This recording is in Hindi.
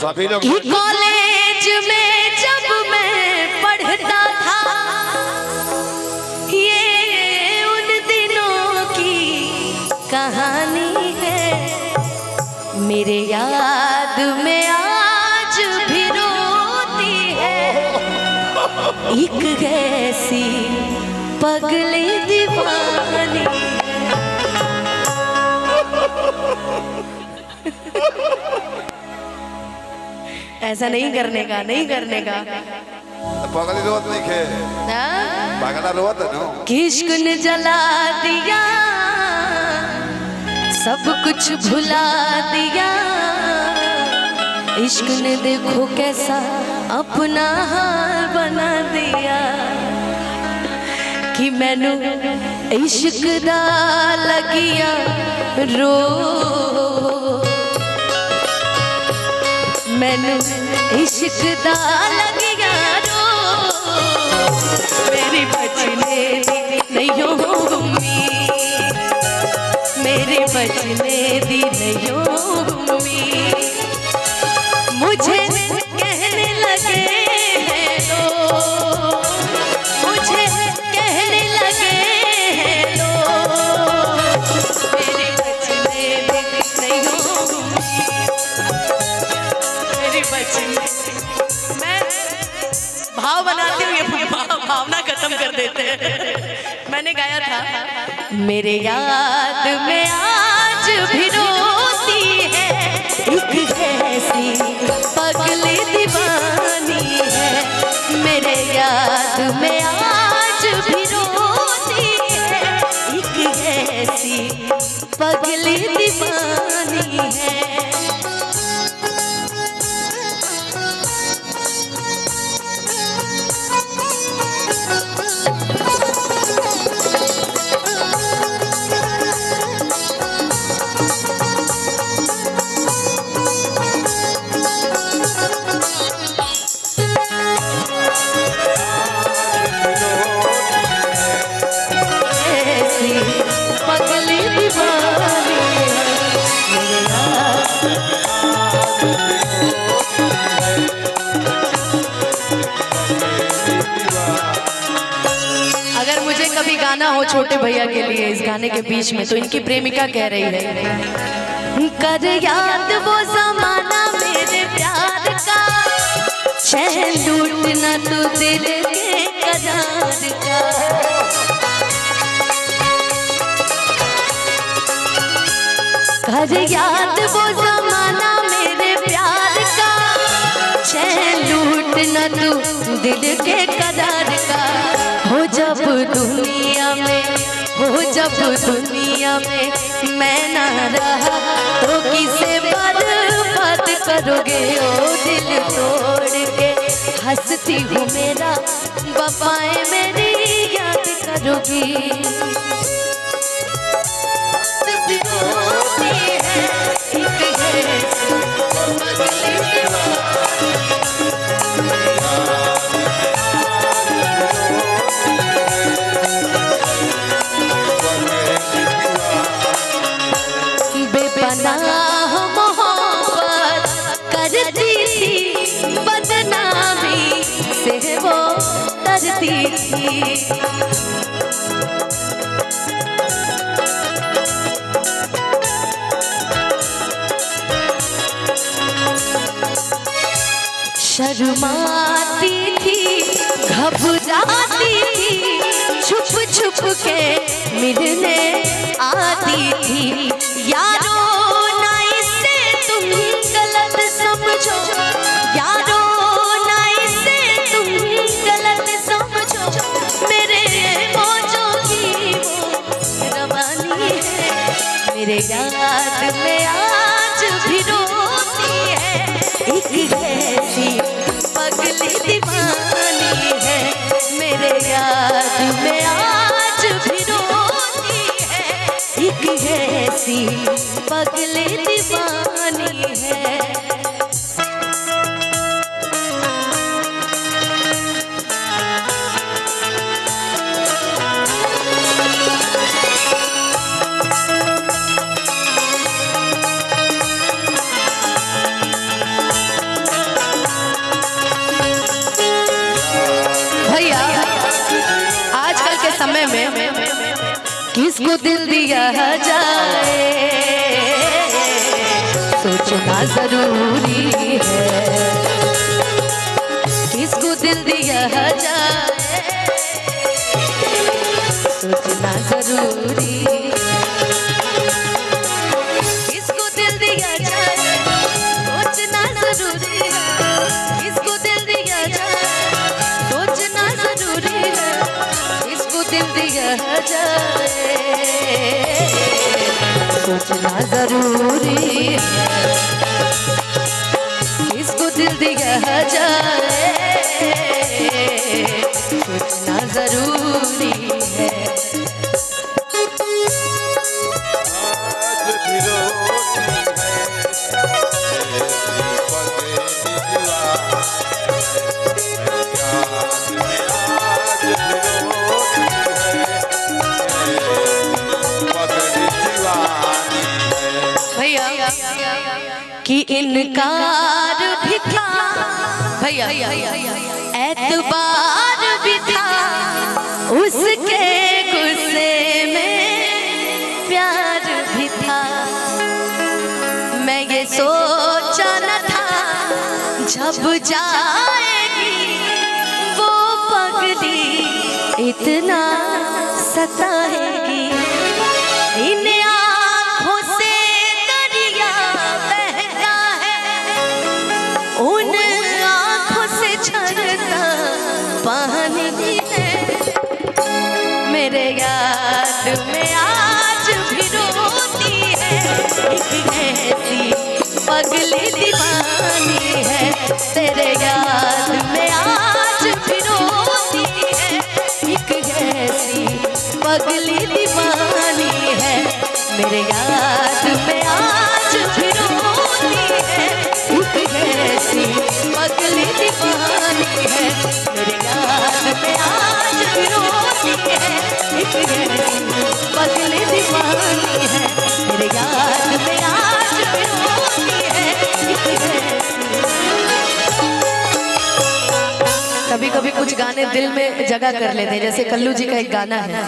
सभी लोग कॉलेज में जब मैं पढ़ता था, ये उन दिनों की कहानी है। मेरे याद में आज भी रोती है एक ऐसी पगली दीवानी। ऐसा नहीं करने का, नहीं करने का। पगली रोत नहीं खे, पगला रोत है ना। इश्क ने जला दिया, सब कुछ भुला दिया। इश्क ने देखो कैसा अपना हाल बना दिया कि मैनू इश्क दा लगिया रो, मैनू इश्क दा लगिया रो। मेरी बचने दी नहीं घूमी, मेरी बचने दी नहीं घूमी। मुझे कहने लगे हैं लोग, मुझे कहने लगे हैं लोग, मेरी बचने दी नहीं घूमी, मेरी बचने। मैं भाव बनाती हूँ, ये भावना खत्म कर देते हैं। मैंने गाया था, मेरे याद में आज भी रोती है एक ऐसी पगली दीवानी है। मेरे याद में आज भी रोती है एक ऐसी पगली दीवानी है। अगर मुझे कभी गाना हो छोटे भैया के लिए इस गाने के बीच में, तो इनकी प्रेमिका कह रही है, कर याद वो ज़माना मेरे प्यार का, चैन लूटना तो दिल के करार का। कर याद वो ज़माना मेरे प्यार का, चैन लूटना तो दिल के करार का। हो जब दुनिया में, हो जब दुनिया में मैं ना रहा, तो किसे बर्बाद करोगे ओ दिल तोड़ के। हंसती हूँ मेरा वफाएं मेरी याद करोगी। बेपनाह मोहब्बत करती थी, बदनामी से वो डरती थी। शर्माती थी, घबराती थी, छुप छुप के मिलने आती थी। यारो ना इसे तुम गलत समझो, यारो ना इसे तुम गलत समझो, मेरे मौजों की वो रवानी है। मेरे याद में आज भी रोती है एक ऐसी पगली दीवानी है। मेरे याद में आज भी रोती है एक ऐसी पगली दीवानी है। समय में किसको दिल दिया जाए, सोचना जरूरी है। किसको दिल दिया जाए, सोचना जरूरी। किसको दिल दिया जाए, सोचना जरूरी है। किसको दिल दिया जाए, सोचना जरूरी है। किसको दिल दिया जाए, सोचना जरूरी है। किसको दिल दिया जाए, सोचना जरूरी है। कि इनकार भी था भैया, एतबार भी था, उसके गुस्से में प्यार भी था। मैं ये सोचा न था जब जाएगी वो पगली इतना सताएगी। इन आँखों से दरिया बहता है, उन आँखों से झरता पानी है। मेरे याद में आज भी रोती है एक ऐसी पगली दीवानी है। तेरे याद में आज भी रोती है एक ऐसी पगली दीवानी है। मेरे याद में आज भी रोती है एक ऐसी पगली दीवानी है। मेरे याद में आज भी रोती है एक ऐसी पगली दीवानी है। मेरे याद में आज भी रोती है एक ऐसी। कभी कभी कुछ गाने दिल में जगह कर लेते हैं, जैसे कल्लू जी का एक गाना है।